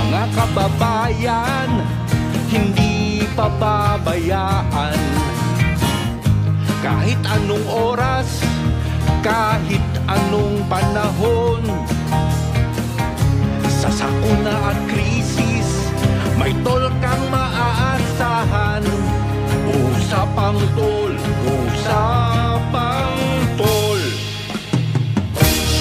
mga kababayan, hindi pababayaan. Kahit anong oras, kahit anong panahon, sa sakuna at krisis, may tol kang maaasahan. Usapang tol, usapang tol.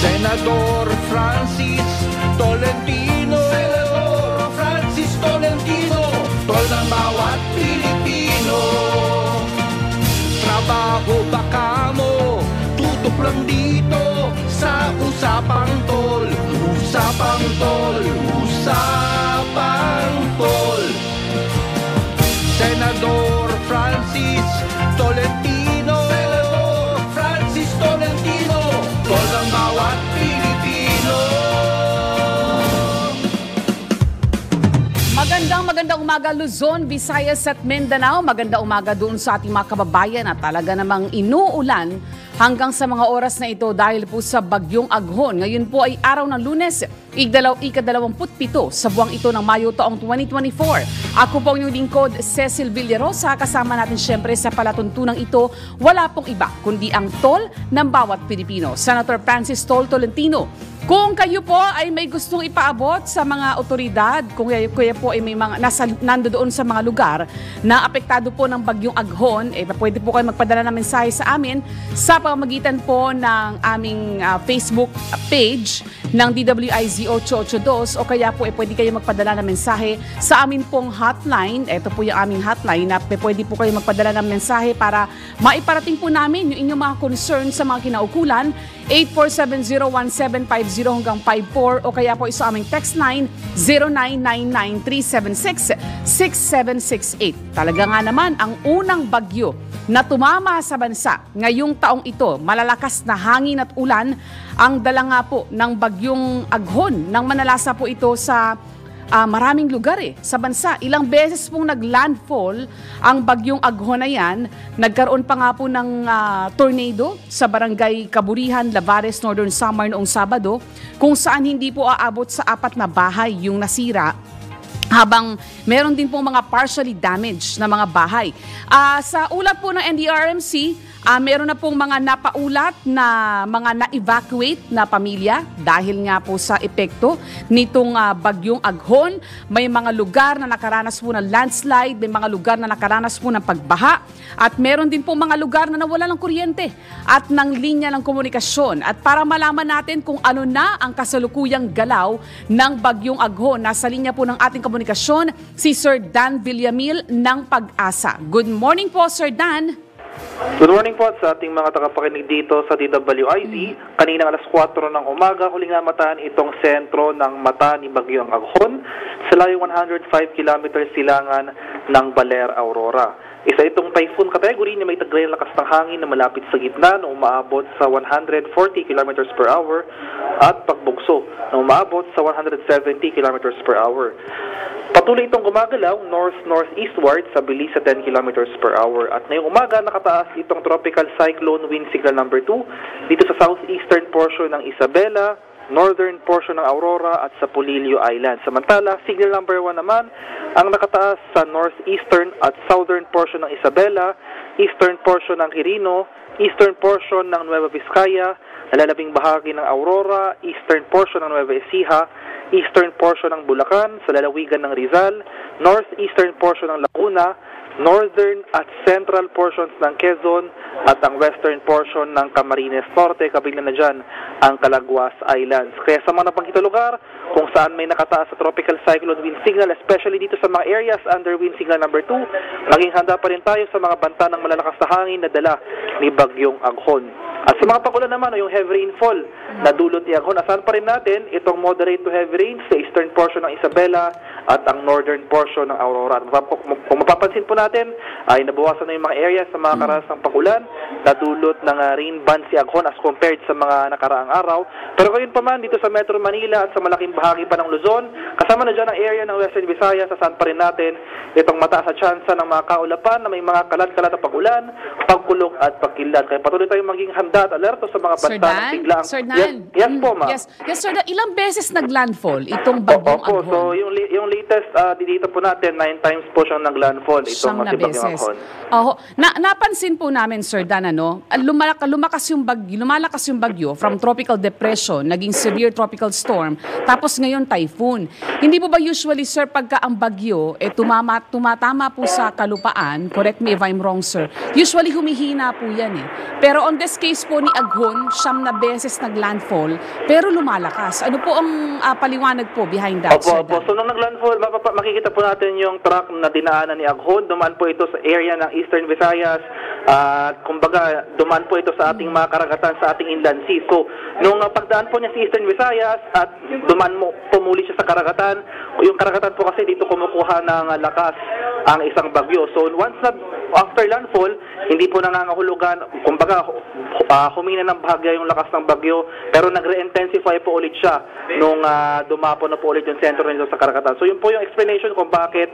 Senador Francis Tolentino, Senador Francis Tolentino, tol ng bawat Pilipino. Trabaho baka mo, tutok lang dito sa usapang tol. Usapang tol, usapang tol. Senador Francis Tolentino, Senador Francis Tolentino, tol ng bawat Pilipino. Magandang umaga Luzon, Visayas at Mindanao. Magandang umaga doon sa ating mga kababayan na talaga namang inuulan hanggang sa mga oras na ito dahil po sa bagyong Aghon. Ngayon po ay araw ng Lunes, ika-27 sa buwang ito ng Mayo taong 2024. Ako po ang inyong lingkod, Cecil Villarosa. Kasama natin siyempre sa palatuntunang ito, wala pong iba kundi ang tol ng bawat Pilipino, Senator Francis Tol Tolentino. Kung kayo po ay may gustong ipaabot sa mga otoridad, kung kayo po ay may mga nandoon sa mga lugar na apektado po ng bagyong Aghon, pwede po kayo magpadala ng mensahe sa amin sa pamamagitan po ng aming Facebook page ng DWIZ 882 o kaya po pwede kayo magpadala ng mensahe sa amin pong hotline. Ito po yung aming hotline na pwede po kayo magpadala ng mensahe para maiparating po namin yung inyong mga concern sa mga kinaukulan. 84701-750 hanggang 54 o kaya po sa aming text line 0999-376-6768. Talaga nga naman ang unang bagyo na tumama sa bansa ngayong taong ito. Malalakas na hangin at ulan ang dala nga po ng bagyong Aghon nang manalasa po ito sa maraming lugar sa bansa. Ilang beses pong naglandfall ang bagyong Aghon na yan. Nagkaroon pa nga po ng tornado sa barangay Kaburihan, Lavares, Northern Samar noong Sabado, kung saan hindi po aabot sa 4 na bahay yung nasira. Habang meron din pong mga partially damaged na mga bahay. Sa ulat po ng NDRMC, meron na pong mga napaulat na mga na-evacuate na pamilya dahil nga po sa epekto nitong bagyong Aghon. May mga lugar na nakaranas po ng landslide, may mga lugar na nakaranas po ng pagbaha, at meron din po mga lugar na nawala ng kuryente at ng linya ng komunikasyon. At para malaman natin kung ano na ang kasalukuyang galaw ng bagyong Aghon, nasa linya po ng ating komunikasyon si Sir Dan Villamil ng Pag-asa. Good morning po, Sir Dan. Good morning po sa ating mga tagapakinig dito sa DWIZ. Kanina alas 4 ng umaga, huling namataan itong sentro ng mata ni Bagyong Aghon sa layo 105 km silangan ng Baler, Aurora. Isa itong typhoon category na may taglay lakas ng hangin na malapit sa gitna na umaabot sa 140 km per hour at pagbugso na umaabot sa 170 km per hour. Patuloy itong gumagalaw north-northeastward sa bilis sa 10 km per hour at ngayong umaga nakataas itong tropical cyclone wind signal number 2 dito sa southeastern portion ng Isabela, northern portion ng Aurora at sa Polillo Island. Samantala, signal number 1 naman ang nakataas sa northeastern at southern portion ng Isabela, eastern portion ng Quirino, eastern portion ng Nueva Vizcaya, nalalabing bahagi ng Aurora, eastern portion ng Nueva Ecija, eastern portion ng Bulacan, sa lalawigan ng Rizal, northeastern portion ng Laguna, northern at central portions ng Quezon at ang western portion ng Camarines Norte, kabilang na dyan ang Calaguas Islands. Kaya sa mga nabanggit na lugar kung saan may nakataas sa tropical cyclone wind signal, especially dito sa mga areas under wind signal number 2, maging handa pa rin tayo sa mga banta ng malalakas na hangin na dala ni Bagyong Aghon. At sa mga pagulan naman, yung heavy rainfall na dulot ni Aghon, asahan pa rin natin itong moderate to heavy rains sa eastern portion ng Isabela at ang northern portion ng Aurora. Kung mapapansin po natin, ay nabawasan na yung mga areas sa mga karasang pagulan na dulot ng rain band si Aghon as compared sa mga nakaraang araw. Pero ngayon pa man, dito sa Metro Manila at sa malaking bahagi pa ng Luzon, kasama na dyan ang area ng Western Visayas, sasaan pa rin natin itong mataas sa tsansa ng mga kaulapan na may mga kalat-kalat na pagulan, pagkulog at pagkilad. Kaya patuloy tayong maging handa at alerto sa mga banta ng biglaang... Sir Dan? Yes po, ma'am. Yes, Sir Dan. Ilang beses naglandfall itong bagyong Opo, Aghon? so yung latest dito po natin, 9 times po siyang naglandfall itong bagyong Aghon. Napansin po namin, Sir Dan, lumalakas yung bagyo from tropical depression, naging severe tropical storm, tapos ngayon typhoon. Hindi po ba usually, sir, pagka ang bagyo tumatama po sa kalupaan, correct me if I'm wrong, sir, usually humihina po yan eh. Pero on this case po ni Aghon, 9 na beses naglandfall, pero lumalakas. Ano po ang paliwanag po behind that, Sir Dan? So nung naglandfall, makikita po natin yung track na dinaanan ni Aghon. Dumaan po ito sa area ng Eastern Visayas. Kumbaga, dumaan po ito sa ating mga karagatan, sa ating inland sea. So, nung pagdaan po niya sa Eastern Visayas at pumuli siya sa karagatan, yung karagatan po kasi dito kumukuha ng lakas ang isang bagyo. So, after landfall, hindi po nangangahulugan, kumbaga, humina ng bahagya yung lakas ng bagyo, pero nagre-intensify po ulit siya nung dumapo na po ulit yung sentro nito sa karagatan. So, yun po yung explanation kung bakit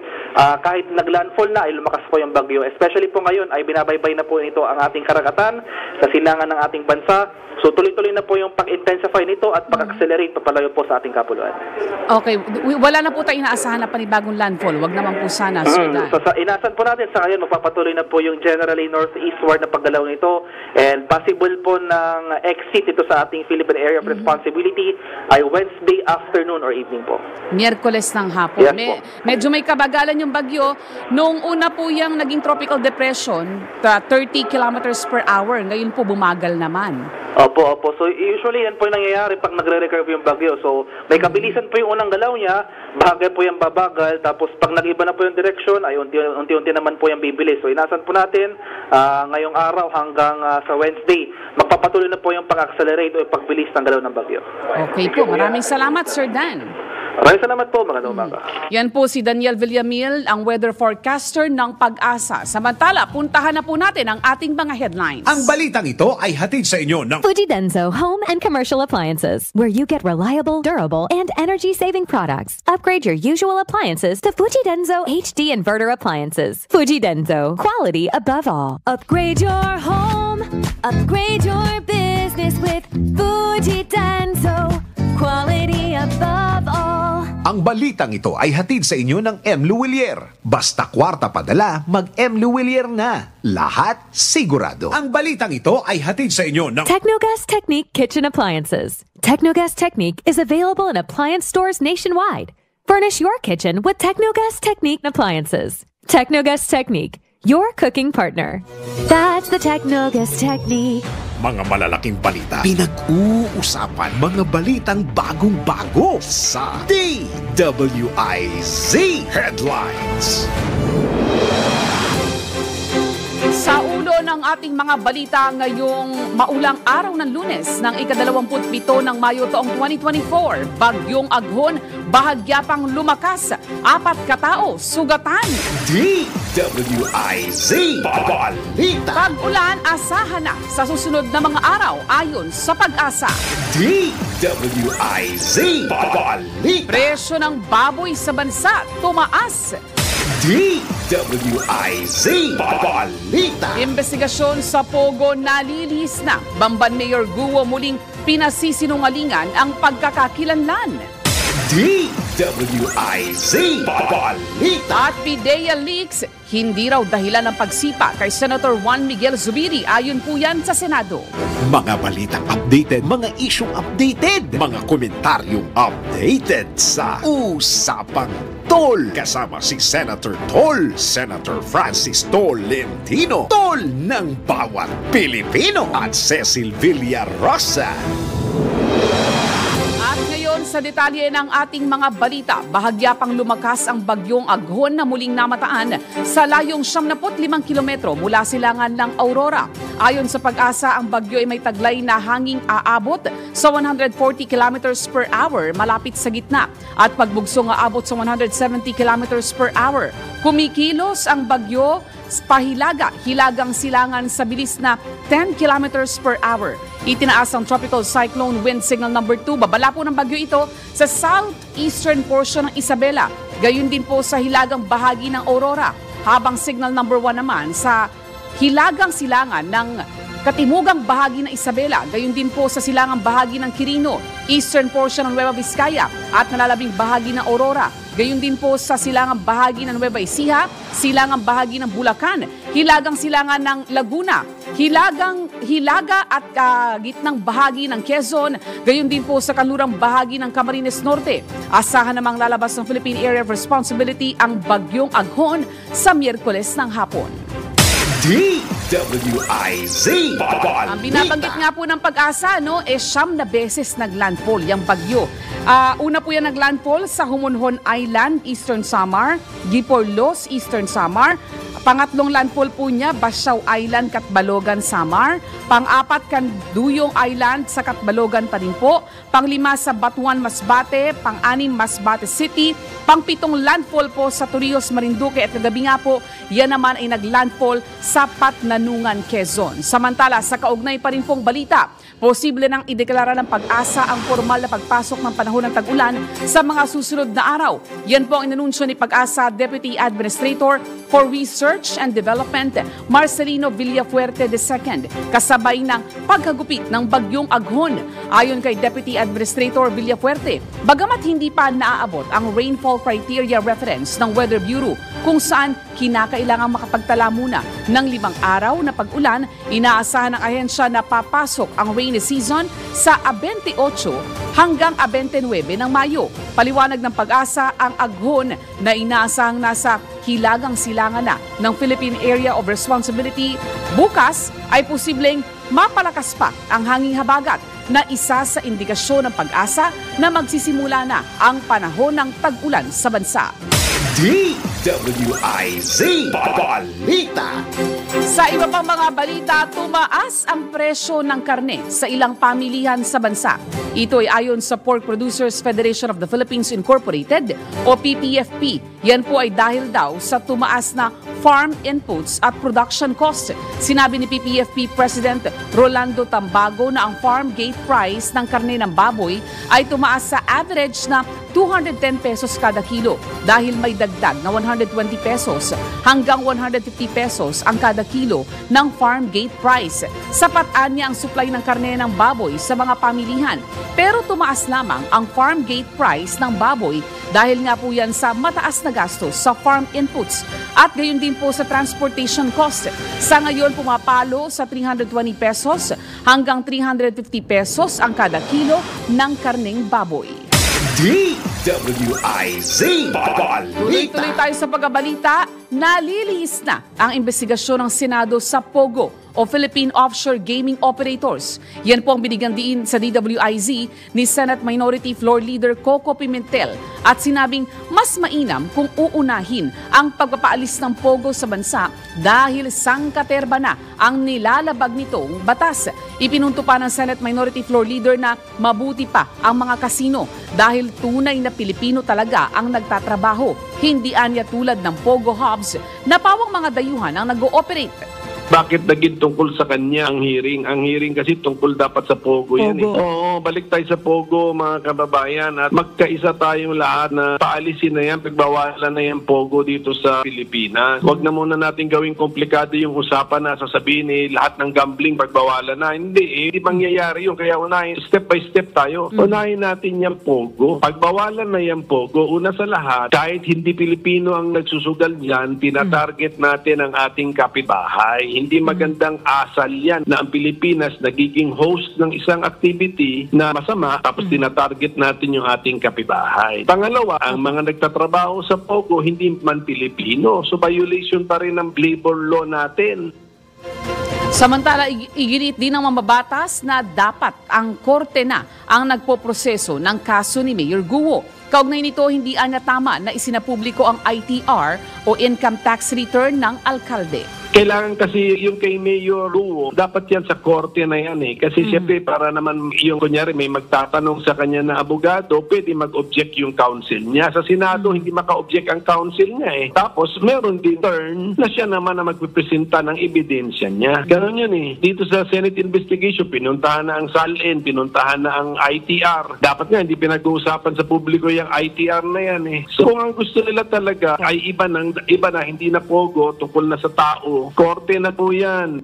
kahit naglandfall na, ay lumakas po yung bagyo. Especially po ngayon, ay binabaybay na po nito ang ating karagatan sa silangan ng ating bansa. So, tuloy-tuloy na po yung pag-intensify nito at pag-accelerate papalayo po sa ating kapuluan. Okay. Wala na po tayo inaasahan na panibagong landfall. Wag naman po sana, Sir Dan. So, inaasahan po natin sa ngayon, magpapatuloy na po yung generally northeastward na paggalaw nito, and possible po ng exit ito sa ating Philippine Area of Responsibility ay Wednesday afternoon or evening po. Miyerkules ng hapon. Yes, Medyo may kabagalan yung bagyo. Noong una po yung naging tropical depression, 30 kilometers per hour. Ngayon po bumagal naman. Opo. So, usually, yan po yung nangyayari pag nagre-recurve yung bagyo. So, may kabilisan po yung unang galaw niya, bahagay po yung babagal, tapos pag nag-iba na po yung direksyon, ay unti-unti naman po yung bibilis. So, inasan po natin, ngayong araw hanggang sa Wednesday, magpapatuloy na po yung pag-accelerate o yung pagbilis ng galaw ng bagyo. Okay po. Maraming salamat, Sir Dan. Maraming salamat po, mga umaga. Yan po si Daniel Villamil, ang weather forecaster ng Pag-asa. Samantala, puntahan na po natin ang ating mga headlines. Ang balitang ito ay hatid sa inyo ng Fuji Denso Home and Commercial Appliances, where you get reliable, durable, and energy-saving products. Upgrade your usual appliances to Fuji Denso HD Inverter Appliances. Fuji Denso, quality above all. Upgrade your home, upgrade your business with Fuji Denso, quality above all. Ang balitang ito ay hatid sa inyo ng M. Luwilier. Basta kwarta padala, mag-M. Luwilier na. Lahat sigurado. Ang balitang ito ay hatid sa inyo ng Technogas Technique Kitchen Appliances. Technogas Technique is available in appliance stores nationwide. Furnish your kitchen with Technogas Technique appliances. Technogas Technique, your cooking partner. That's the Technogas Technique. mga malalaking balita. Pinag-uusapan mga balitang bagong-bago sa DWIZ Headlines. Sa ulo ng ating mga balita ngayong maulang araw ng Lunes ng ika-27 ng Mayo taong 2024, Bagyong Aghon bahagya pang lumakas, 4 katao sugatan. DWIZ Balita. Pag-ulan asahan na sa susunod na mga araw ayon sa Pag-asa. DWIZ Balita. Presyo ng baboy sa bansa tumaas. DWIZ Balita. Investigasyon sa Pogo nalilihis na. Bamban Mayor Guo muling pinasisinungalingan ang pagkakakilanlan. DWIZ Balita. At PIDEA leaks, hindi raw dahilan ng pagsipa kay Senator Juan Miguel Zubiri. Ayon po yan sa Senado. Mga balitang updated, mga isyong updated, mga komentaryong updated sa Usapang Tol. Kasama si Senator Tol, Senator Francis Tolentino, Tol ng bawat Pilipino, at Cecil Villarosa. At ngayon sa detalye ng ating mga balita, bahagya pang lumakas ang bagyong Aghon na muling namataan sa layong 75 kilometro mula silangan ng Aurora. Ayon sa Pag-asa, ang bagyo ay may taglay na hanging aabot sa 140 kilometers per hour malapit sa gitna at pagbugsong aabot sa 170 kilometers per hour. Kumikilos ang bagyo hilagang silangan sa bilis na 10 kilometers per hour. Itinaas ang Tropical Cyclone Wind Signal number 2. Babala po ng bagyo ito sa southeastern portion ng Isabela. Gayon din po sa hilagang bahagi ng Aurora. Habang Signal number 1 naman sa hilagang silangan ng katimugang bahagi ng Isabela. Gayon din po sa silangang bahagi ng Quirino, eastern portion ng Nueva Vizcaya at nalalabing bahagi ng Aurora. Gayon din po sa silangang bahagi ng Nueva Ecija, silangang bahagi ng Bulacan, hilagang silangan ng Laguna, hilaga at gitnang bahagi ng Quezon, gayon din po sa kanlurang bahagi ng Camarines Norte. Asahan namang lalabas ng Philippine Area of Responsibility ang bagyong Aghon sa Miyerkules ng hapon. DWIZ Balita. Ang binabanggit nga po ng Pag-asa, 9 na beses naglandfall yung bagyo. Una po yan naglandfall sa Humonhon Island, Eastern Samar, Giporlos, Eastern Samar. Pangatlong landfall po niya, Basyao Island, Catbalogan, Samar. Pang-apat, Canduyong Island sa Catbalogan pa rin po. Pang-5 sa Batuan, Masbate. Pang-6, Masbate City. Pang-7 landfall po sa Torrijos, Marinduque. At kagabi nga po, yan naman ay naglandfall sa Patnanungan, Quezon. Samantala, sa kaugnay pa rin pong balita, posible nang ideklara ng Pag-asa ang formal na pagpasok ng panahon ng tag-ulan sa mga susunod na araw. Yan po ang inanunsyo ni Pag-asa Deputy Administrator for Research and Development, Marcelino Villafuerte II, kasabay ng pagkagupit ng bagyong Aghon. Ayon kay Deputy Administrator Villafuerte, bagamat hindi pa naaabot ang rainfall criteria reference ng Weather Bureau, kung saan kinakailangang makapagtala muna ng 5 araw na pag-ulan, inaasahan ng ahensya na papasok ang rainy season sa 28 hanggang 29 ng Mayo. Paliwanag ng Pag-asa, ang Aghon na inaasahang nasa hilagang silangan na ng Philippine Area of Responsibility, bukas ay posibleng mapalakas pa ang hanging habagat na isa sa indikasyon ng Pag-asa na magsisimula na ang panahon ng tag-ulan sa bansa. DWIZ Balita. Sa iba pang mga balita, tumaas ang presyo ng karne sa ilang pamilihan sa bansa. Ito ay ayon sa Pork Producers Federation of the Philippines Incorporated o PPFP. Yan po ay dahil daw sa tumaas na farm inputs at production cost. Sinabi ni PPFP President Rolando Tambago na ang farm gate price ng karne ng baboy ay tumaas sa average na 210 pesos kada kilo dahil may dagdag na 120 pesos hanggang 150 pesos ang kada kilo ng farm gate price. Sapat niya ang supply ng karne ng baboy sa mga pamilihan. Pero tumaas lamang ang farm gate price ng baboy dahil nga po yan sa mataas na gastos sa farm inputs at gayon din po sa transportation cost. Sa ngayon pumapalo sa 320 pesos hanggang 350 pesos ang kada kilo ng karneng baboy. DWIZ Balita. Tuloy-tuloy tayo sa pagbabalita. Nalilihis na ang investigasyon ng Senado sa POGO o Philippine Offshore Gaming Operators. Yan po ang binigyan diin sa DWIZ ni Senate Minority Floor Leader Coco Pimentel at sinabing mas mainam kung uunahin ang pagpapaalis ng POGO sa bansa dahil sangkaterba na ang nilalabag nitong batas. Ipinunto pa ng Senate Minority Floor Leader na mabuti pa ang mga kasino dahil tunay na Pilipino talaga ang nagtatrabaho. Hindi anya tulad ng POGO hubs na pawang mga dayuhan ang nag-ooperate. Bakit naging tungkol sa kanya ang hearing? Ang hearing kasi tungkol dapat sa POGO yan eh. Oo, balik tayo sa POGO mga kababayan at magkaisa tayong lahat na paalisin na yan, pagbawalan na yan POGO dito sa Pilipinas. Huwag na muna natin gawing komplikado yung usapan na sasabihin lahat ng gambling pagbawalan na. Hindi mangyayari yun. Kaya unahin, step by step tayo. Unahin natin yung POGO. Pagbawalan na yung POGO, una sa lahat, kahit hindi Pilipino ang nagsusugal dyan, tinatarget natin ang ating kapitbahay. Hindi magandang asal yan na ang Pilipinas nagiging host ng isang activity na masama tapos tinatarget natin yung ating kapitbahay. Pangalawa, ang mga nagtatrabaho sa POGO hindi man Pilipino. So violation pa rin ng labor law natin. Samantala, iginit din ng mambabatas na dapat ang korte na ang nagpoproseso ng kaso ni Mayor Guo. Kaugnay nito, hindi anya tama na isinapubliko ang ITR o income tax return ng alkalde. Kailangan kasi yung kay Mayor Luo, dapat yan sa korte na yan eh. Kasi siyempre para naman yung kunyari may magtatanong sa kanya na abogado, pwede mag-object yung counsel niya. Sa Senado, hindi maka-object ang counsel niya eh. Tapos meron din turn na siya naman na magpipresenta ng ebidensya niya. Ganon yun eh. Dito sa Senate investigation, pinuntahan na ang SALN, pinuntahan na ang ITR. Dapat nga hindi pinag-uusapan sa publiko yung ITR na yan eh. So kung ang gusto nila talaga ay iba na, hindi na pogo tungkol na sa tao, korte na po yan.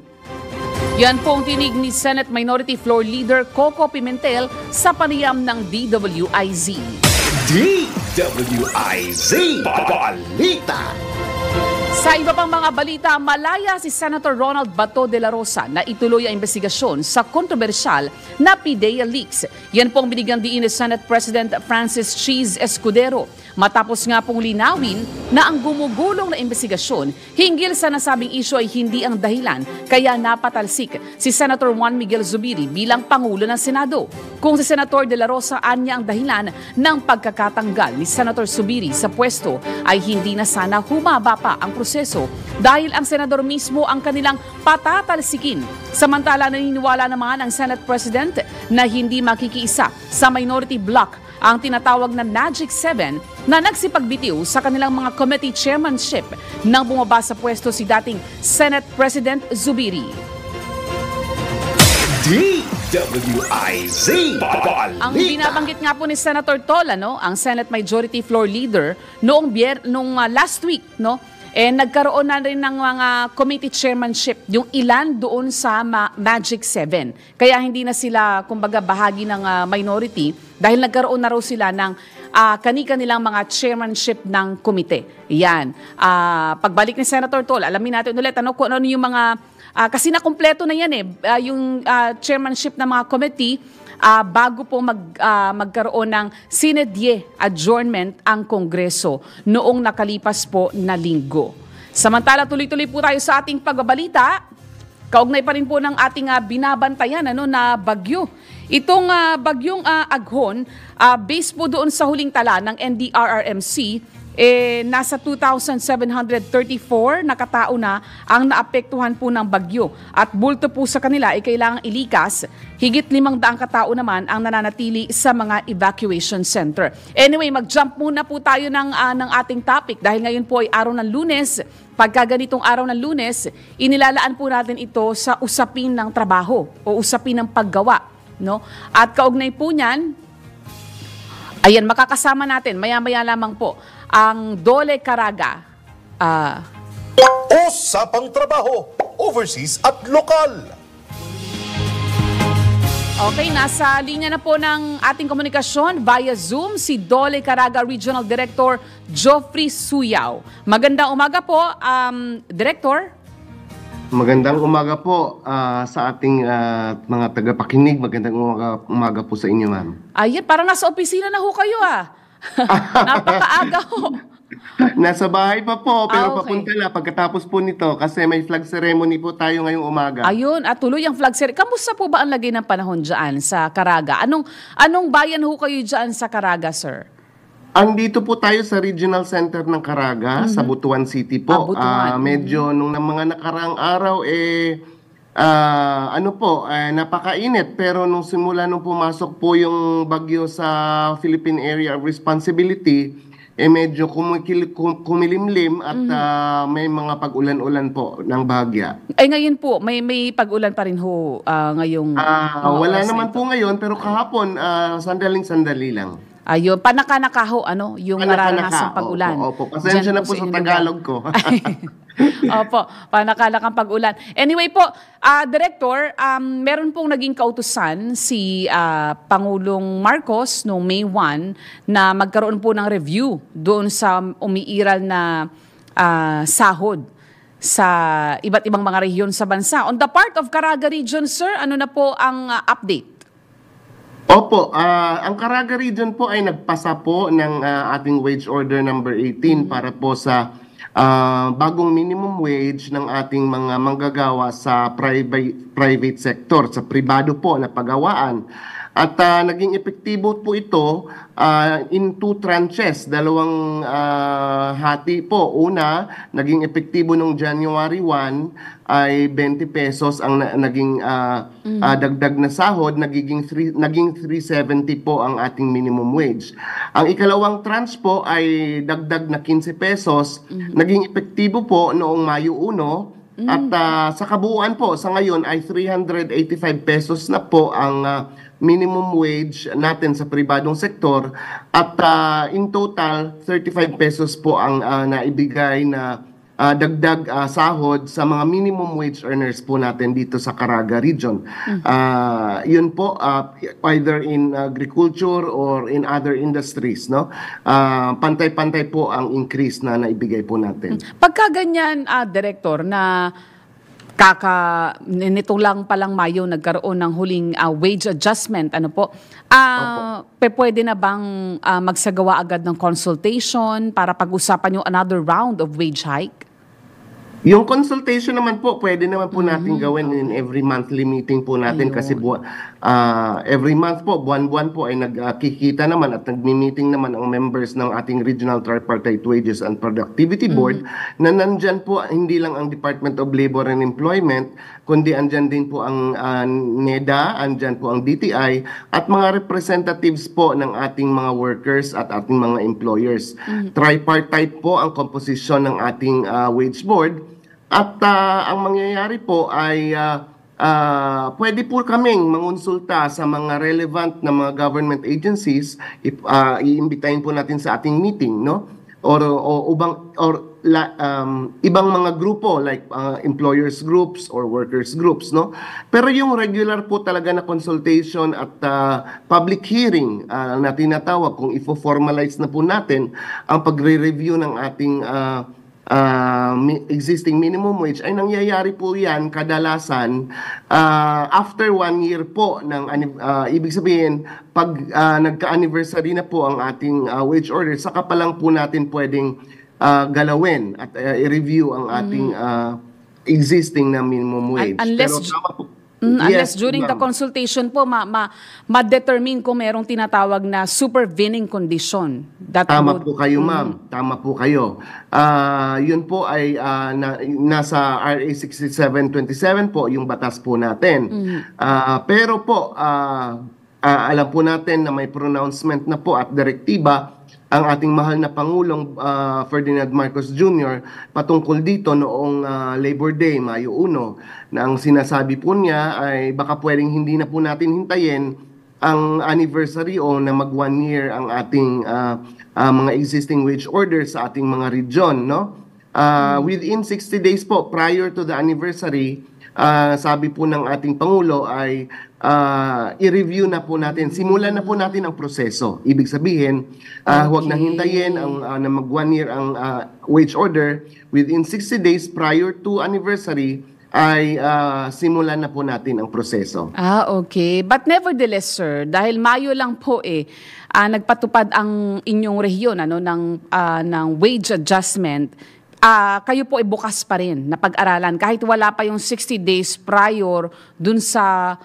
Yan po ang tinig ni Senate Minority Floor Leader Coco Pimentel sa panayam ng DWIZ. DWIZ Balita. Sa iba pang mga balita, malaya si Senator Ronald Bato de la Rosa na ituloy ang investigasyon sa kontrobersyal na PIDEA leaks. Yan po ang binigyan diin ni Senate President Francis Cheese Escudero matapos nga pong linawin na ang gumugulong na investigasyon hinggil sa nasabing isyu ay hindi ang dahilan kaya napatalsik si Senator Juan Miguel Zubiri bilang Pangulo ng Senado. Kung si Senator de la Rosa anya ang dahilan ng pagkakatanggal ni Senator Zubiri sa pwesto ay hindi na sana humaba pa ang proseso dahil ang senador mismo ang kanilang patatalsikin. Samantala, naniniwala naman ang Senate President na hindi makikiisa sa minority bloc ang tinatawag na Magic 7 na nagsipagbitiw sa kanilang mga committee chairmanship nang bumaba sa pwesto si dating Senate President Zubiri. DWIZ Balita. Ang binabanggit nga po ni Senator Tol, ang Senate Majority Floor Leader, noong last week, nagkaroon na rin ng mga committee chairmanship, yung ilan doon sa Magic 7. Kaya hindi na sila, kumbaga, bahagi ng minority dahil nagkaroon na raw sila ng kani-kanilang mga chairmanship ng komite. Yan. Pagbalik ni Senator Tol, alamin natin ulit kung ano yung mga, kasi nakumpleto na yan yung chairmanship ng mga committee, bago po magkaroon ng sinedye adjournment ang Kongreso noong nakalipas po na linggo. Samantala, tuloy-tuloy po tayo sa ating pagbabalita. Kaugnay pa rin po ng ating binabantayan na bagyo. Itong bagyong Aghon, based po doon sa huling tala ng NDRRMC, nasa 2,734 na katao na ang naapektuhan po ng bagyo. At bulto po sa kanila ay kailangang ilikas. Higit 500 katao naman ang nananatili sa mga evacuation center. Anyway, mag-jump muna po tayo ng ating topic dahil ngayon po ay araw ng Lunes. Pagka ganitong araw ng Lunes, inilalaan po natin ito sa usapin ng trabaho o usapin ng paggawa. At kaugnay po niyan, ayan, makakasama natin maya-maya lamang po ang Dole Caraga. Usapang trabaho, overseas at lokal. Okay, nasa linya na po ng ating komunikasyon via Zoom si Dole Caraga Regional Director Geoffrey Suyaw. Magandang umaga po, Director. Magandang umaga po sa ating mga tagapakinig. Magandang umaga po sa inyo, ma'am. Ayan, parang nasa opisina na ho kayo Napakaaga ho. Nasa bahay pa po, pero okay. Papunta na pagkatapos po nito kasi may flag ceremony po tayo ngayong umaga. Ayun, at tuloy ang flag ceremony. Kamusta po ba ang lagay ng panahon dyan sa Caraga? Anong bayan ho kayo dyan sa Caraga, sir? Andito po tayo sa Regional Center ng Caraga, sa Butuan City po. Medyo nung mga nakaraang araw, napakainit. Pero nung simula nung pumasok po yung bagyo sa Philippine Area of Responsibility, medyo kumilimlim at may mga pag-ulan-ulan po ng bahagya. Ay ngayon po, may pag-ulan pa rin ho ngayong... wala naman po ngayon, pero kahapon, sandaling-sandali lang. Ayun, panaka-naka ho, yung nararanasang pag-ulan. Opo. Pasensya na po sa Tagalog ko. Opo, panaka-nakang pag-ulan. Anyway po, Director, meron pong naging kautusan si Pangulong Marcos noong May 1 na magkaroon po ng review doon sa umiiral na sahod sa iba't ibang mga rehiyon sa bansa. On the part of Caraga Region, sir, ano na po ang update? Opo, ang Caraga Region po ay nagpasa po ng ating wage order number 18 para po sa bagong minimum wage ng ating mga manggagawa sa private sector, sa pribado po na pagawaan. At naging epektibo po ito in 2 tranches, dalawang hati po. Una, naging epektibo noong January 1 ay 20 pesos ang naging dagdag na sahod, naging 370 po ang ating minimum wage. Ang ikalawang tranche po ay dagdag na 15 pesos, naging epektibo po noong Mayo 1. At sa kabuuan po, sa ngayon ay 385 pesos na po ang minimum wage natin sa pribadong sektor. At in total, 35 pesos po ang naibigay na dagdag sahod sa mga minimum wage earners po natin dito sa Caraga region. Yun po, either in agriculture or in other industries, no? Pantay-pantay po ang increase na naibigay po natin. Pagka ganyan, Director, na nito lang palang Mayo nagkaroon ng huling wage adjustment, ano po, pwede na bang magsagawa agad ng consultation para pag-usapan yung another round of wage hike? Yung consultation naman po, pwede naman po natin gawin in every monthly meeting po natin. Kasi every month po, buwan-buwan po ay nagkikita naman at nagmi-meeting naman ang members ng ating Regional Tripartite Wages and Productivity Board na nandyan po hindi lang ang Department of Labor and Employment, kundi andyan din po ang NEDA, andyan po ang DTI at mga representatives po ng ating mga workers at ating mga employers. Tripartite po ang composition ng ating wage board. At ang mangyayari po ay pwede po kaming mangonsulta sa mga relevant na mga government agencies. Iimbitahin po natin sa ating meeting, no? Or ibang mga grupo like employers groups or workers groups, no? Pero yung regular po talaga na consultation at public hearing na tinatawag, kung ifo-formalize na po natin ang pagre-review ng ating existing minimum wage, ay nangyayari po yan kadalasan after 1 year po ng ibig sabihin pag nagka-anniversary na po ang ating wage order, saka pa lang po natin pwedeng galawin at i-review ang ating existing na minimum wage. Unless during the consultation po ma-determine kung merong tinatawag na supervening condition. Tama po kayo, ma'am. Tama po kayo. Yun po ay nasa RA 6727 po yung batas po natin. Pero po alam po natin na may pronouncement na po at direktiba ang ating mahal na Pangulong Ferdinand Marcos Jr. patungkol dito noong Labor Day, Mayo 1, na ang sinasabi po niya ay baka pwedeng hindi na po natin hintayin ang anniversary o na mag 1 year ang ating mga existing wage orders sa ating mga region, no? Within 60 days po prior to the anniversary, sabi po ng ating Pangulo ay i-review na po natin, simulan na po natin ang proseso. Ibig sabihin, huwag na hintayin na mag 1 year ang wage order. Within 60 days prior to anniversary, ay simulan na po natin ang proseso. Okay. But nevertheless, sir, dahil Mayo lang po nagpatupad ang inyong rehiyon ng wage adjustment, kayo po ay bukas pa rin na pag-aralan kahit wala pa yung 60 days prior dun sa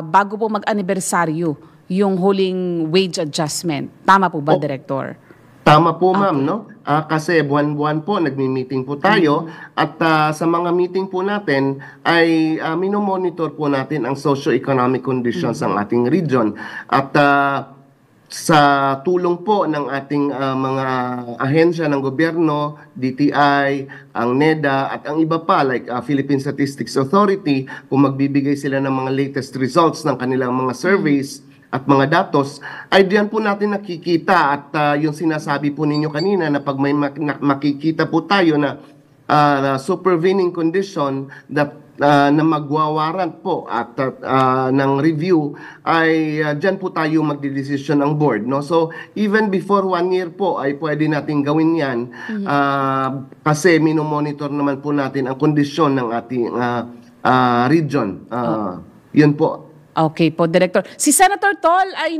bago po mag-anibersaryo yung huling wage adjustment. Tama po ba, Director? Tama po, ma'am, no? Kasi buwan-buwan po nagmi-meeting po tayo at sa mga meeting po natin ay minomonitor po natin ang socio-economic conditions ng ating region. At sa tulong po ng ating mga ahensya ng gobyerno, DTI, ang NEDA at ang iba pa like Philippine Statistics Authority, kung magbibigay sila ng mga latest results ng kanilang mga surveys at mga datos, ay diyan po natin nakikita at yung sinasabi po ninyo kanina na pag may makikita po tayo na supervening condition that na magwawarant po at ng review, ay diyan po tayo magdedesisyon ang board, no? So even before 1 year po ay pwede nating gawin yan kasi minomonitor naman po natin ang kondisyon ng ating region. Yun po. Okay po, Director. Si Senator Tol ay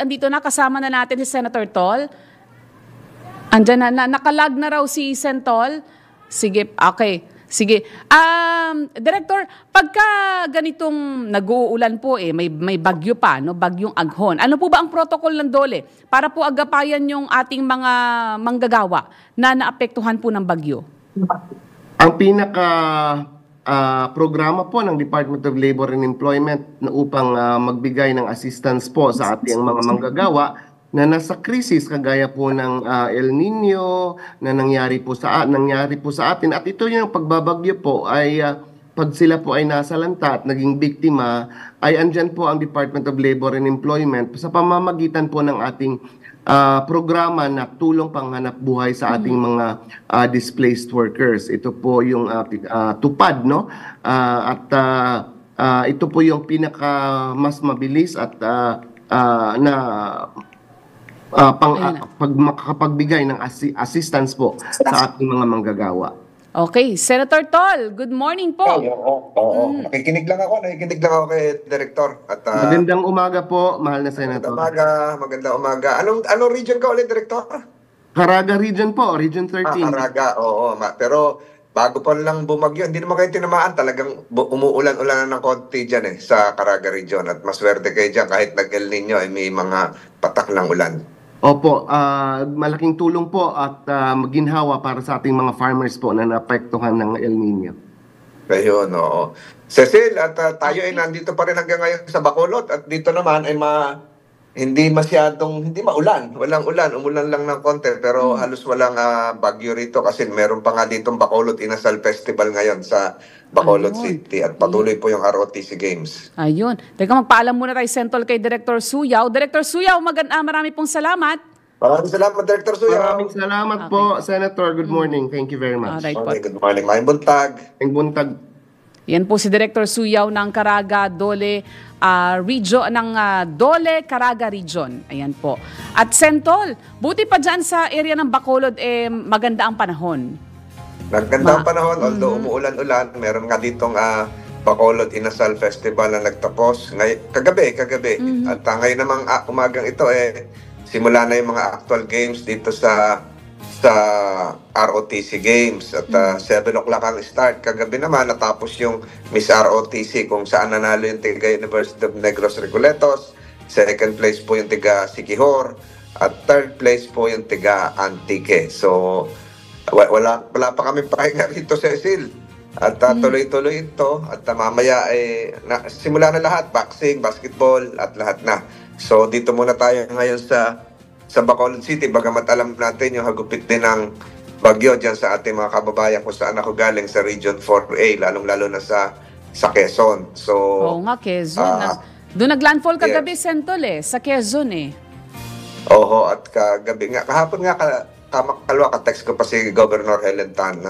andito na, kasama na natin si Senator Tol. Andyan nakalag na raw si Sentol. Sige, okay. Sige. Director, pagka ganitong nag-uulan po may bagyo pa, no? Bagyong Aghon. Ano po ba ang protocol ng DOLE para po agapayan yung ating mga manggagawa na naapektuhan po ng bagyo? Ang programa po ng Department of Labor and Employment na upang magbigay ng assistance po sa ating mga manggagawa na nasa krisis kagaya po ng El Nino na nangyari po sa atin, at ito yung pagbabagyo po ay pag sila po ay nasalanta at naging biktima, ay andyan po ang Department of Labor and Employment sa pamamagitan po ng ating programa na tulong panghanap buhay sa ating mga displaced workers. Ito po yung tupad, no? Ito po yung pinaka mas mabilis at makakapagbigay ng assistance po sa ating mga manggagawa. Okay, Senator Tol, good morning po. Oo. Nakikinig lang ako kay Director. At, magandang umaga po, mahal na Senator. Magandang umaga. Anong region ka ulit, Director? Caraga region po, Region 13. Caraga, oo. Pero bago pa lang bumagyo, hindi naman kayo tinamaan. Talagang umuulan-ulan ng konti dyan sa Caraga region. At maswerte kayo dyan kahit nag-El Nino ay may mga patak ng ulan. Opo, malaking tulong po at maginhawa para sa ating mga farmers po na naapektuhan ng El Nino. Ayun, oo. Cecil, at tayo ay nandito pa rin hanggang ngayon sa Bacolod at dito naman ay hindi maulan. Walang ulan, umulan lang ng konti pero halos walang bagyo rito kasi meron pa nga ditong Bacolod Inasal Festival ngayon sa Bacolod City at patuloy po yung ROTC Games. Ayun. Teka, magpaalam muna tayo, Sentol, kay Director Suyaw. Director Suyaw, marami pong salamat. Maraming salamat, Director Suyaw. Maraming salamat po, Senator. Good morning. Thank you very much. Alright po. Good morning. Maayong buntag. Maayong buntag. Yan po si Director Suyaw ng Caraga Dole region ng Dole Caraga region. Ayan po. At Sentol, buti pa dyan sa area ng Bacolod maganda ang panahon. Maganda ang panahon, although umuulan-ulan, meron nga ditong Bacolod Inasal Festival na nagtapos kagabi. At ngayon namang umagang ito simula na yung mga actual games dito sa ROTC Games at 7 o'clock ang start. Kagabi naman natapos yung Miss ROTC kung saan nanalo yung tiga University of Negros Recoletos, second place po yung tiga Siquijor at third place po yung tiga Antique. So wala pa kami pahinga rito, Cecil. At tuloy-tuloy ito at mamaya simula na lahat, boxing, basketball at lahat na. So dito muna tayo ngayon sa Bacolod City, bagamat alam natin yung hagupit din ng bagyo dyan sa ating mga kababayan kung saan ako galing sa Region 4A, lalong-lalo na sa Quezon. So, oo nga, Quezon. Doon naglandfall kagabi, Sentol sa Quezon Oo, at kagabi nga, kahapon nga ka-text ko pa si Governor Helen Tan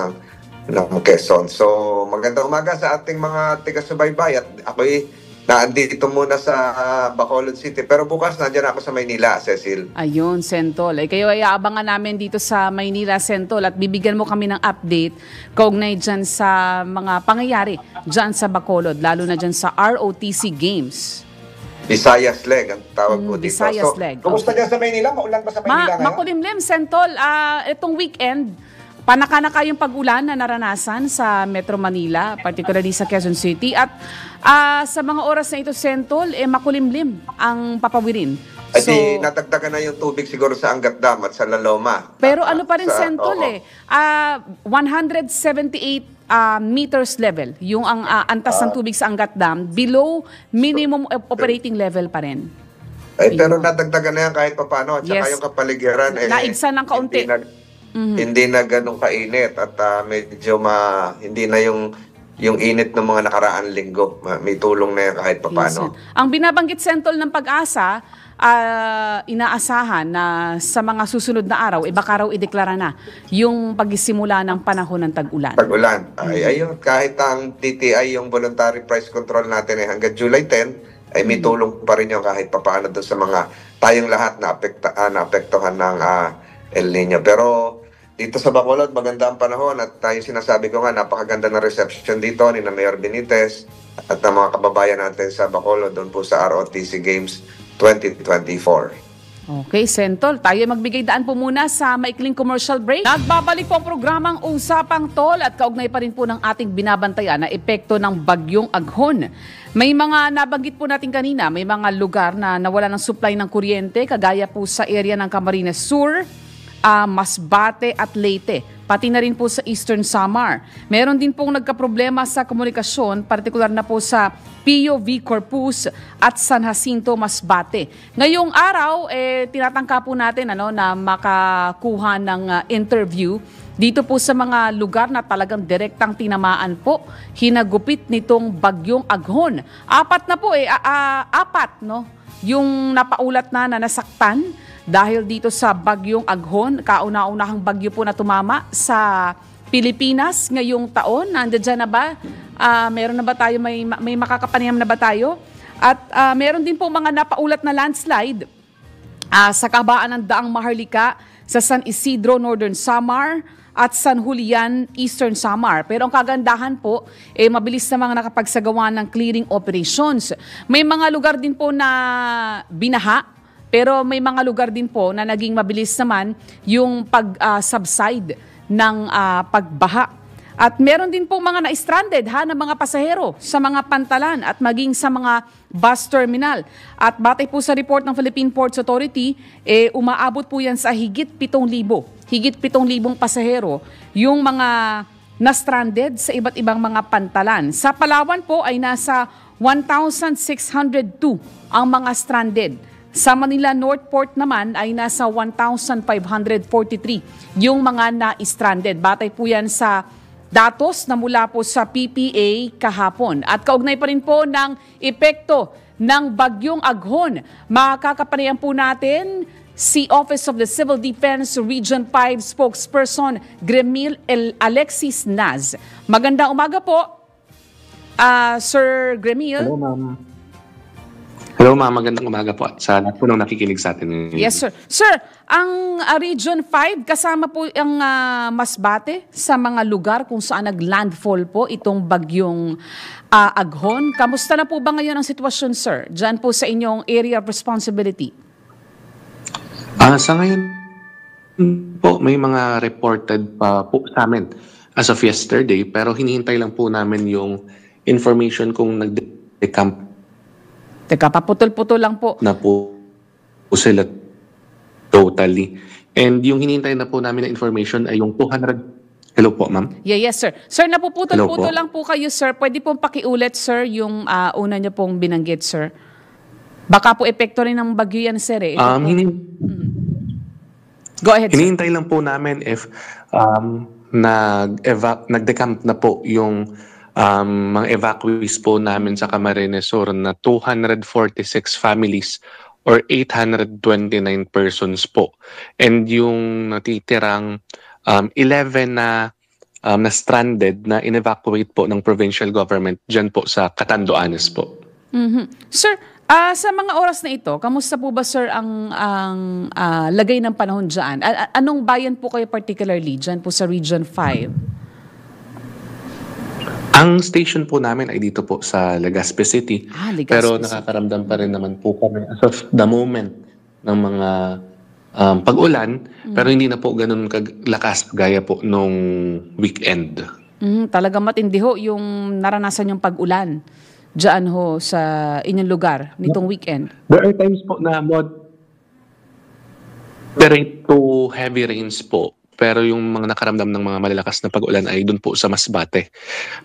ng Quezon. So, magandang umaga sa ating mga taga-subaybay at ako'y naandito muna sa Bacolod City. Pero bukas nandiyan ako sa Maynila, Cecil. Ayun, Sentol. Kayo ay aabangan namin dito sa Maynila, Sentol, at bibigyan mo kami ng update kaugnay dyan sa mga pangyayari dyan sa Bacolod, lalo na dyan sa ROTC Games. Visayas Leg ang tawag po dito. Visayas Leg. Kumusta dyan sa Maynila? Maulan ba sa Maynila ngayon? Makulimlim, Sentol. Itong weekend, panaka-naka yung pag-ulan na naranasan sa Metro Manila, particularly sa Quezon City. At sa mga oras na ito, Sentol, makulimlim ang papawirin. Ay di natagdagan na yung tubig siguro sa Angat Dam at sa Laloma. Pero ano pa rin, Sentol, 178 meters level, yung ang antas ng tubig sa Angat Dam, below minimum operating level pa rin. Pero natagdagan na yan kahit paano. At saka yung kapaligiran, naigsan ng kaunti. Hindi na ganun kainit at medyo hindi na yung init ng mga nakaraang linggo. May tulong na yan kahit paano. Yes. Ang binabanggit, Sentol, ng Pag-asa, inaasahan na sa mga susunod na araw, baka raw ideklara na yung pagsisimula ng panahon ng tag-ulan. Tag-ulan. Ayun, kahit ang DTI, yung voluntary price control natin hanggang July 10, ay may tulong pa rin yung kahit paano doon sa mga tayong lahat na apektuhan ng El Nino. Pero dito sa Bacolod, maganda ang panahon at tayo sinasabi ko nga, napakaganda ng reception dito ni Mayor Benitez at ng mga kababayan natin sa Bacolod doon po sa ROTC Games 2024. Okay, Sentol, tayo magbigay daan po muna sa maikling commercial break. Nagbabalik po ang programang Usapang Tol at kaugnay pa rin po ng ating binabantayan na epekto ng bagyong Aghon. May mga nabanggit po natin kanina, may mga lugar na nawala ng supply ng kuryente, kagaya po sa area ng Camarines Sur, Masbate at Leyte, pati na rin po sa Eastern Samar. Meron din pong nagkaproblema sa komunikasyon, partikular na po sa POV Corpus at San Jacinto, Masbate. Ngayong araw, tinatangka po natin na makakuha ng interview dito po sa mga lugar na talagang direktang tinamaan po, hinagupit nitong bagyong Aghon. Apat na po yung napaulat na nasaktan dahil dito sa bagyong Aghon, kauna-unahang bagyo po na tumama sa Pilipinas ngayong taon. Nandiyan na ba? Meron na ba tayo? May makakapanayam na ba tayo? At meron din po mga napaulat na landslide sa kabaan ng Daang Maharlika, sa San Isidro, Northern Samar, at San Julian, Eastern Samar. Pero ang kagandahan po, mabilis na mga nakapagsagawa ng clearing operations. May mga lugar din po na binaha, pero may mga lugar din po na naging mabilis naman yung pag-subside ng pagbaha. At meron din po mga na-stranded ng mga pasahero sa mga pantalan at maging sa mga bus terminal. At batay po sa report ng Philippine Ports Authority, umaabot po yan sa higit 7,000. Higit 7,000 pasahero yung mga na-stranded sa iba't ibang mga pantalan. Sa Palawan po ay nasa 1,602 ang mga stranded. Sa Manila North Port naman ay nasa 1,543 yung mga na-stranded. Batay po yan sa datos na mula po sa PPA kahapon. At kaugnay pa rin po ng epekto ng bagyong Aghon. Makakapanayan po natin si Office of the Civil Defense Region 5 spokesperson Gremil Alexis Naz. Magandang umaga po, Sir Gremil. Hello, ma'am. Hello, ma'am. Magandang umaga po sa lahat po nang nakikinig sa atin ngayon. Yes, sir. Sir, ang Region 5, kasama po ang Masbate sa mga lugar kung saan nag-landfall po itong bagyong Aghon. Kamusta na po ba ngayon ang sitwasyon, sir? Diyan po sa inyong area of responsibility. Sa ngayon po, may mga reported pa po sa amin as of yesterday, pero hinihintay lang po namin yung information kung nag-decamp. Teka, paputol-putol lang po. Na po sila totally. And yung hinihintay na po namin na information ay yung 200. Hello po, ma'am? Yes, sir. Sir, napuputol-putol lang po kayo, sir. Pwede pong pakiulit, sir, yung una niyo pong binanggit, sir. Baka po epekto rin ng bagyo yan, sir. Go ahead, sir. Hinihintay lang po namin if nag-decamp na po yung mga evacuees po namin sa Camarines Sur na 246 families or 829 persons po. And yung natitirang 11 na stranded na in-evacuate po ng provincial government dyan po sa Catanduanes po. Sir, sa mga oras na ito, kamusta po ba, sir, ang lagay ng panahon dyan? Anong bayan po kayo particularly dyan po sa Region 5? Ang station po namin ay dito po sa Legazpi City. Legazpi pero City. Nakakaramdam pa rin naman po kami as of the moment ng mga pag-ulan, pero hindi na po ganun kalakas gaya po nung weekend. Talagang matindi ho yung naranasan yung pag-ulan dyan ho sa inyong lugar nitong weekend. There are times po na moderate to heavy rains po. Pero yung mga nakaramdam ng mga malalakas na pag-ulan ay doon po sa Masbate.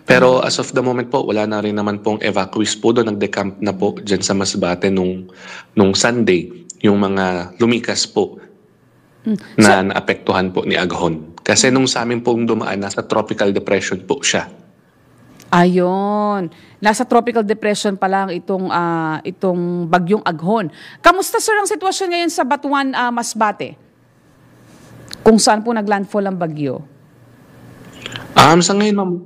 Pero as of the moment po, wala na rin naman pong evacuees po doon. Nag-decamp na po dyan sa Masbate nung Sunday. Yung mga lumikas po na naapektuhan po ni Aghon. Kasi nung sa amin pong dumaan, nasa tropical depression po siya. Ayun. Nasa tropical depression pa lang itong bagyong Aghon. Kamusta, sir, ang sitwasyon ngayon sa Batuan, Masbate? Kung saan po naglandfall ang bagyo? Sa ngayon, ma'am,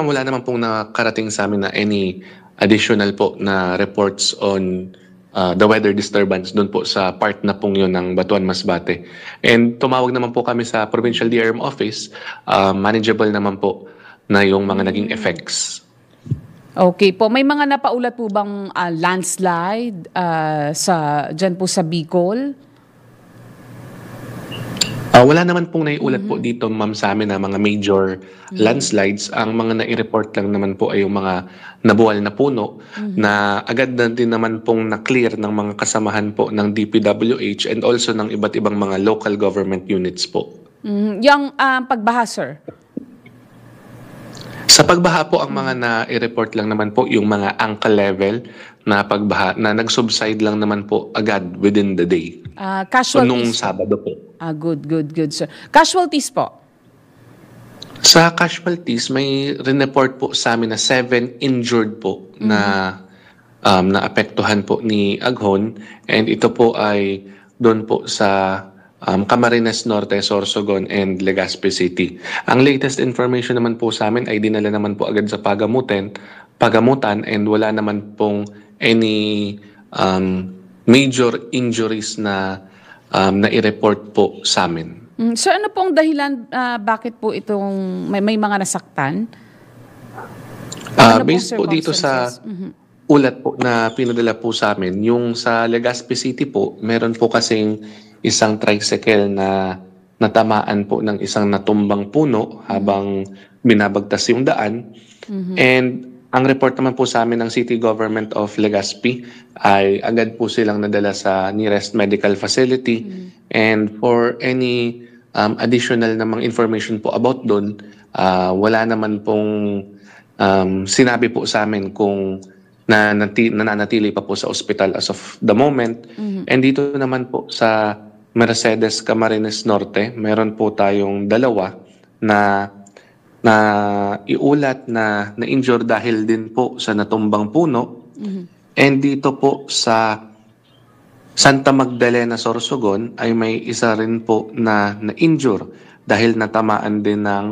wala naman pong nakarating sa amin na any additional po na reports on the weather disturbance doon po sa part na pong yun ng Batuan, Masbate. And tumawag naman po kami sa Provincial DRM Office. Manageable naman po na yung mga naging effects. Okay po. May mga napaulat po bang landslide dyan po sa Bicol? Wala naman pong naiulat po dito, ma'am, sa amin na mga major landslides. Ang mga nai-report lang naman po ay yung mga nabuwal na puno na agad na din naman pong na-clear ng mga kasamahan po ng DPWH and also ng iba't ibang mga local government units po. Yung pagbaha, sir? Sa pagbaha po, ang mga na-report lang naman po yung mga ankle level na pagbaha na nag-subside lang naman po agad within the day. Casualties? Nung Sabado po. Good, sir. Casualties po? Sa casualties, may report po sa amin na 7 injured po na naapektuhan po ni Aghon, and ito po ay doon po sa Camarines Norte, Sorsogon, and Legazpi City. Ang latest information naman po sa amin ay dinala naman po agad sa pagamutan, and wala naman pong any major injuries na nai-report po sa amin. So ano pong dahilan, bakit po itong may mga nasaktan? Based po dito sa ulat po na pinadala po sa amin, yung sa Legazpi City po, meron po kasing isang tricycle na natamaan po ng isang natumbang puno habang binabagtas yung daan. And ang report naman po sa amin ng City Government of Legazpi ay agad po silang nadala sa nearest medical facility. And for any additional na mga information po about doon, wala naman pong sinabi po sa amin kung nananatili pa po sa ospital as of the moment. And dito naman po sa Mercedes, Camarines Norte, meron po tayong dalawa na iulat na na-injure dahil din po sa natumbang puno. And dito po sa Santa Magdalena, Sorsogon ay may isa rin po na na-injure dahil natamaan din ng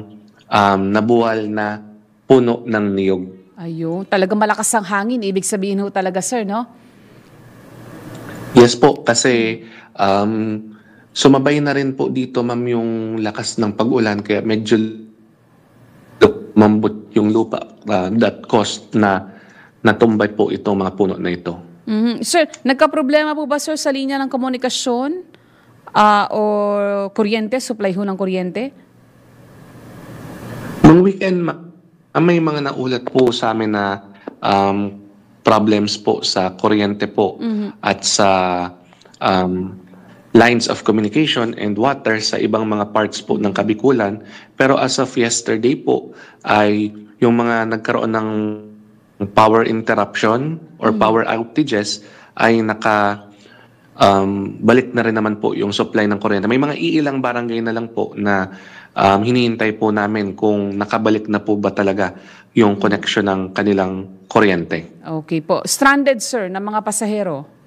nabuwal na puno ng niyog. Ayun, talaga malakas ang hangin. Ibig sabihin ho talaga, sir, no? Yes po, kasi sumabay na rin po dito, ma'am, yung lakas ng pag-ulan, kaya medyo mambot yung lupa that caused na natumbay po itong mga puno na ito. Sir, nagka-problema po ba, sir, sa linya ng komunikasyon o kuryente, supply ho ng kuryente? Nung weekend, may mga naulat po sa amin na problems po sa kuryente po at sa lines of communication and water sa ibang mga parts po ng Kabikulan. Pero as of yesterday po ay yung mga nagkaroon ng power interruption or power outages ay balik na rin naman po yung supply ng kuryente. May mga iilang barangay na lang po na hinihintay po namin kung nakabalik na po ba talaga yung connection ng kanilang kuryente. Okay po. Stranded, sir, ng mga pasahero?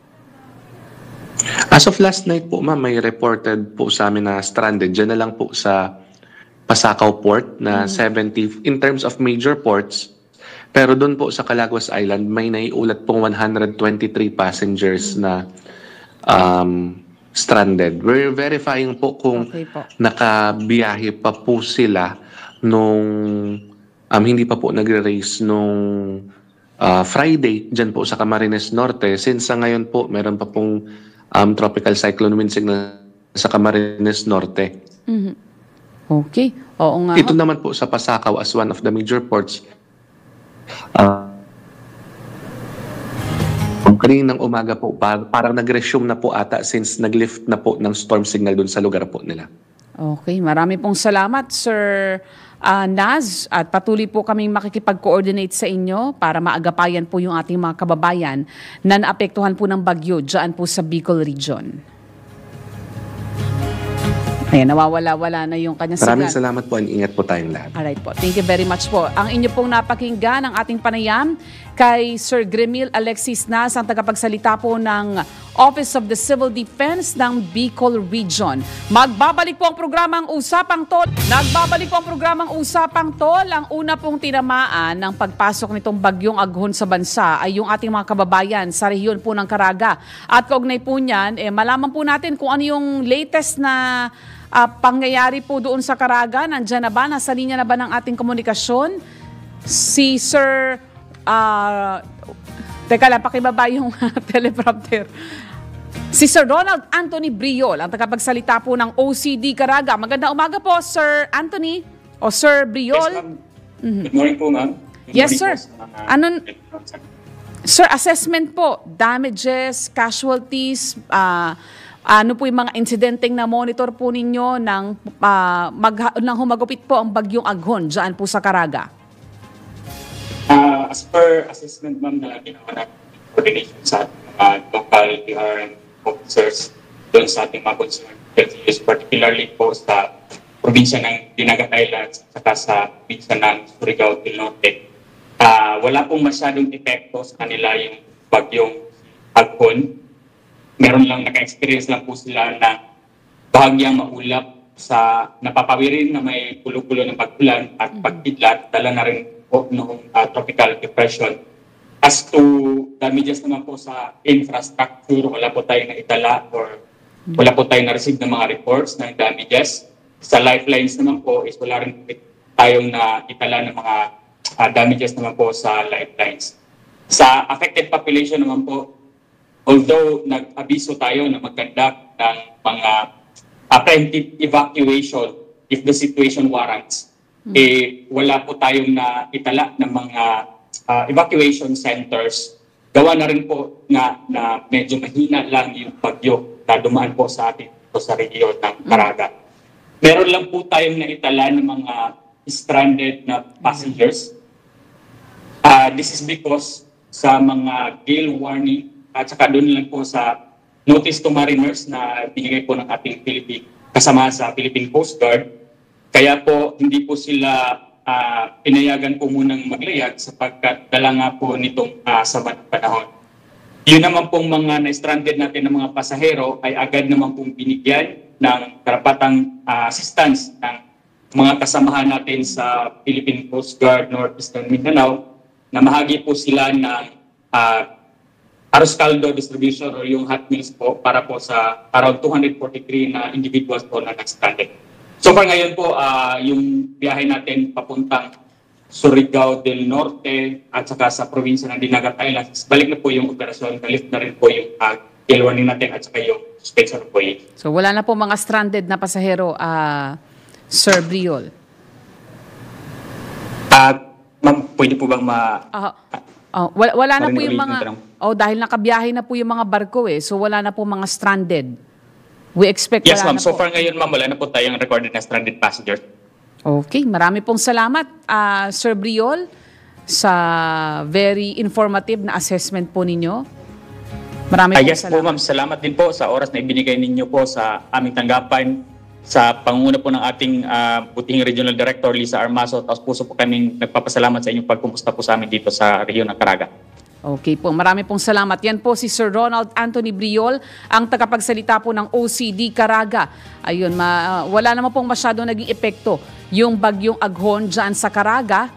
As of last night po, ma'am, may reported po sa amin na stranded. Diyan na lang po sa Pasakaw Port na 70 in terms of major ports. Pero doon po sa Calaguas Island, may naiulat pong 123 passengers na stranded. We're verifying po kung nakabiyahe pa po sila nung hindi pa po nagre-race nung Friday dyan po sa Camarines Norte. Since sa ngayon po, meron pa pong tropical cyclone wind signal sa Camarines Norte. Okay. Oo nga. Ito naman po sa Pasakaw as one of the major ports. Kaninang umaga po, parang nag-resume na po ata since nag-lift na po ng storm signal dun sa lugar po nila. Okay, marami pong salamat, Sir Naz, at patuloy po kaming makikipag-coordinate sa inyo para maagapayan po yung ating mga kababayan na naapektuhan po ng bagyo dyan po sa Bicol Region. Ayan, nawawala-wala na yung kanyang signal. Maraming salamat po, and ingat po tayong lahat. Alright po, thank you very much po. Ang inyo pong napakinggan ang ating panayam kay Sir Grimil Alexis Naz, ang tagapagsalita po ng Office of the Civil Defense ng Bicol Region. Magbabalik po ang programang Usapang Tol. Nagbabalik po ang programang Usapang Tol. Ang una pong tinamaan ng pagpasok nitong bagyong Aghon sa bansa ay yung ating mga kababayan sa rehiyon po ng Caraga. At kaugnay po niyan, malaman po natin kung ano yung latest na pangyayari po doon sa Caraga. Nandiyan na ba? Nasa linya na ba ng ating komunikasyon? Si Sir Teka lang, pakibaba yung teleprompter. Si Sir Ronald Anthony Briol, ang tagapagsalita po ng OCD Caraga. Magandang umaga po, Sir Anthony o Sir Briol. Yes, ma'am. Good morning po, ma'am. Yes, sir. Sir, assessment po, damages, casualties, ano po yung mga insidenteng na monitor po ninyo nang humagupit po ang bagyong Aghon dyan po sa Caraga? As per assessment, ma'am, na ginawa natin coordination sa mga local PRM officers doon sa ating mga concerned LGUs, particularly po sa probinsya ng Dinagat Islands at saka sa probinsya ng Surigao del Norte. Wala pong masyadong epekto sa kanila yung bagyong Aghon. Meron lang, naka-experience lang po sila na bahagyang maulap sa napapawirin na may gulo-gulo ng pag-ulan at pagkidlat, dala na rin po noong tropical depression. As to damages naman po sa infrastructure, wala po tayong naitala or wala po tayong na-receive ng mga reports ng damages. Sa lifelines naman po is wala rin tayong naitala ng mga damages naman po sa lifelines. Sa affected population naman po, although nag-abiso tayo na mag-conduct ng mga preemptive evacuation if the situation warrants, wala po tayong naitala ng mga evacuation centers. Gawa na rin po na medyo mahina lang yung bagyo na dumaan po sa atin sa rehiyon ng Caraga. Meron lang po tayong naitala ng mga stranded na passengers. This is because sa mga gale warning at saka doon lang po sa notice to mariners na binigay po ng ating kasama sa Philippine Coast Guard. Kaya po hindi po sila pinayagan po munang maglayag sapagkat dala nga po nitong sama ng panahon. Yun naman pong mga na-stranded natin ng mga pasahero ay agad naman pong binigyan ng karapatang assistance ng mga kasamahan natin sa Philippine Coast Guard Northeastern Mindanao na mahagi po sila ng arroz caldo distribution or yung hot meals po para po sa around 243 na individuals po na nag-stranded. So far ngayon po, yung biyahe natin papuntang Surigao del Norte at saka sa probinsya ng Dinagat Islands, balik na po yung operasyon, nalift na rin po yung gale warning natin at saka yung suspension po yun. So wala na po mga stranded na pasahero, Sir Briol? Ma'am, pwede po bang wala na po yung mga... dahil nakabiyahe na po yung mga barko so wala na po mga stranded. We expect yes, ma'am. na So po. far ngayon, ma'am, wala na po tayong recorded na stranded passengers. Okay. Marami pong salamat, Sir Briol, sa very informative na assessment po ninyo. Marami pong yes salamat. po, ma'am. Salamat din po sa oras na ibinigay ninyo po sa aming tanggapan sa pangunguna po ng ating butihing Regional Director, Lisa Armaso. Tapos puso po kaming nagpapasalamat sa inyong pagkumusta po sa amin dito sa rehiyon ng Caraga. Okay po, marami pong salamat. Yan po si Sir Ronald Anthony Briol, ang tagapagsalita po ng OCD Caraga. Ayun, wala naman pong masyado naging epekto yung bagyong Aghon dyan sa Caraga.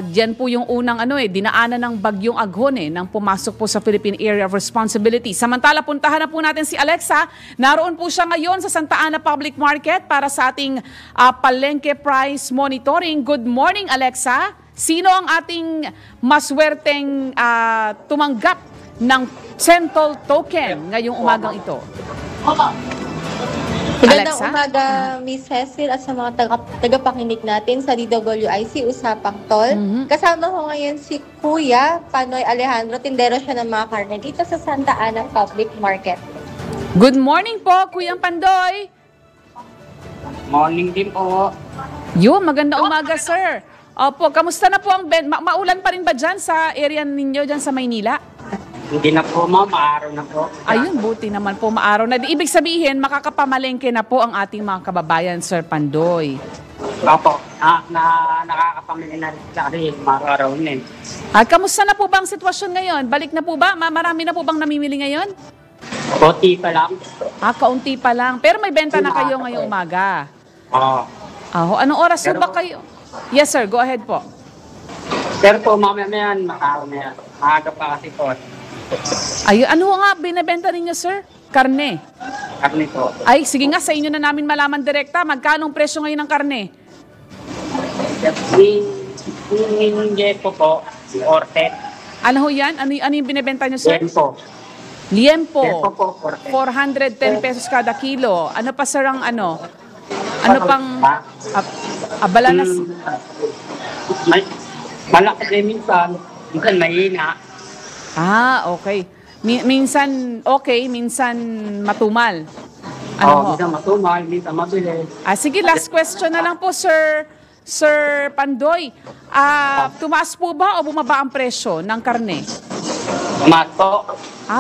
Diyan po yung unang dinaanan ng bagyong Aghon nang pumasok po sa Philippine Area of Responsibility. Samantala, puntahan na po natin si Alexa. Naroon po siya ngayon sa Santa Ana Public Market para sa ating palengke price monitoring. Good morning, Alexa. Sino ang ating maswerteng tumanggap ng Centol Token ngayong umagang ito? Magandang umaga, Miss Cecil, at sa mga tagapakinig natin sa DWIC Usapang Tol. Kasama ko ngayon si Kuya Panoy Alejandro, tindero siya ng mga karne dito sa Santa Ana Public Market. Good morning po, Kuya Pandoy. Morning din po. Yun, magandang umaga, sir. Opo, kamusta na po ang maulan pa rin ba dyan sa area ninyo, dyan sa Maynila? Hindi na po, ma'am. Maaraw na po. Ayun, buti naman po maaraw na. Ibig sabihin, makakapamalengke na po ang ating mga kababayan, Sir Pandoy. Opo, nakakapamili na rin sa rin, maaraw na. Kamusta na po ba ang sitwasyon ngayon? Balik na po ba? Marami na po bang namimili ngayon? Kaunti pa lang. Kaunti pa lang. Pero may benta na kayo ngayong umaga. Oo. Anong oras po ba kayo? Yes, sir. Go ahead po. Pero po, mamaya yan, makakaw na yan. Maaga pa kasi po. Ayun, ano nga binibenta ninyo, sir? Karne. Karne po. Ay, sige nga, sa inyo na namin malaman direkta. Magkano ang presyo ngayon ng karne? Yung Jepo po, or 10. Ano ho yan? Ano yung binibenta nyo, sir? Liempo. Liempo. Liempo po, 410 pesos kada kilo. Ano pa, sir, ang ano? Ano pang abalanas? Malakas minsan. Minsan mahina. Okay. Minsan okay, minsan matumal. Ano ho? Minsan matumal, minsan mabilis. Sige, last question na lang po, Sir Pandoy. Tumaas po ba o bumaba ang presyo ng karne? Tumaas po.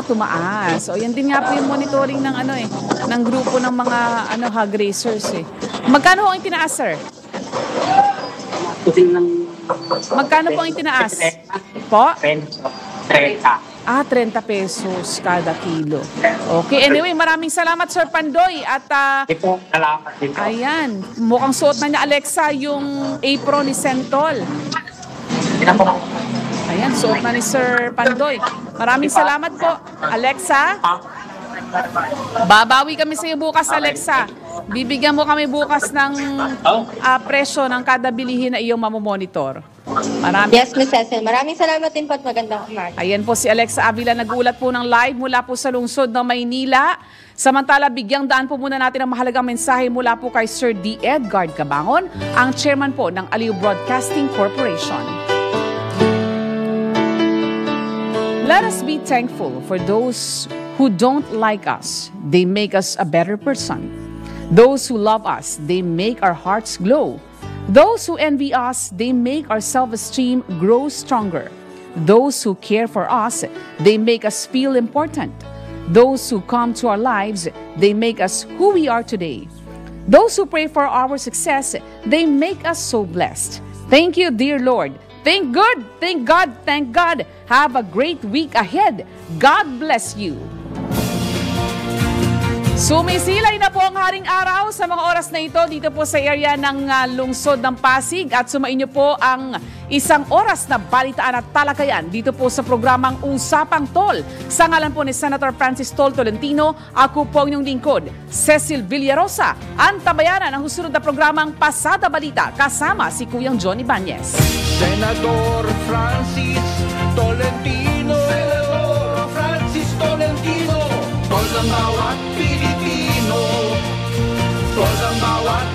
Tumaas. So, yan din nga po yung monitoring ng ng grupo ng mga hog raisers eh. Magkano ho ang tinaas, sir? Magkano po ang tinaas? Po? 30. 30 pesos kada kilo. Okay, anyway, maraming salamat, Sir Pandoy. At salamat dito. Ayan, mukhang suot na niya, Alexa, yung apron ni Sentol. Ayan, suot na ni Sir Pandoy. Maraming salamat po, Alexa. Babawi kami sa iyo bukas, Alexa. Bibigyan mo kami bukas ng presyo ng kada bilihin na iyong mamomonitor. Yes, Ms. Cecil. Maraming salamat din po at magandang umaga. Ayan po si Alexa Avila, nag-uulat po ng live mula po sa lungsod ng Maynila. Samantala, bigyang daan po muna natin ang mahalagang mensahe mula po kay Sir D. Edgard Cabangon, ang chairman po ng Aliw Broadcasting Corporation. Let us be thankful for those who don't like us. They make us a better person. Those who love us, they make our hearts glow. Those who envy us, they make our self-esteem grow stronger. Those who care for us, they make us feel important. Those who come to our lives, they make us who we are today. Those who pray for our success, they make us so blessed. Thank you, dear Lord. Thank God, thank God, thank God. Have a great week ahead. God bless you. Sumisilay na po ang haring araw sa mga oras na ito dito po sa area ng lungsod ng Pasig at sumainyo po ang isang oras na balitaan at talakayan dito po sa programang Usapang Tol. Sa ngalan po ni Senator Francis Tol Tolentino, ako po ang inyong lingkod, Cecil Villarosa, ang tabayanan ng susunod na programang Pasada Balita kasama si Kuyang Johnny Bañez. Senator Francis Tolentino, Senator Francis Tolentino, tol ng bawat Pilipino, tol ng bawat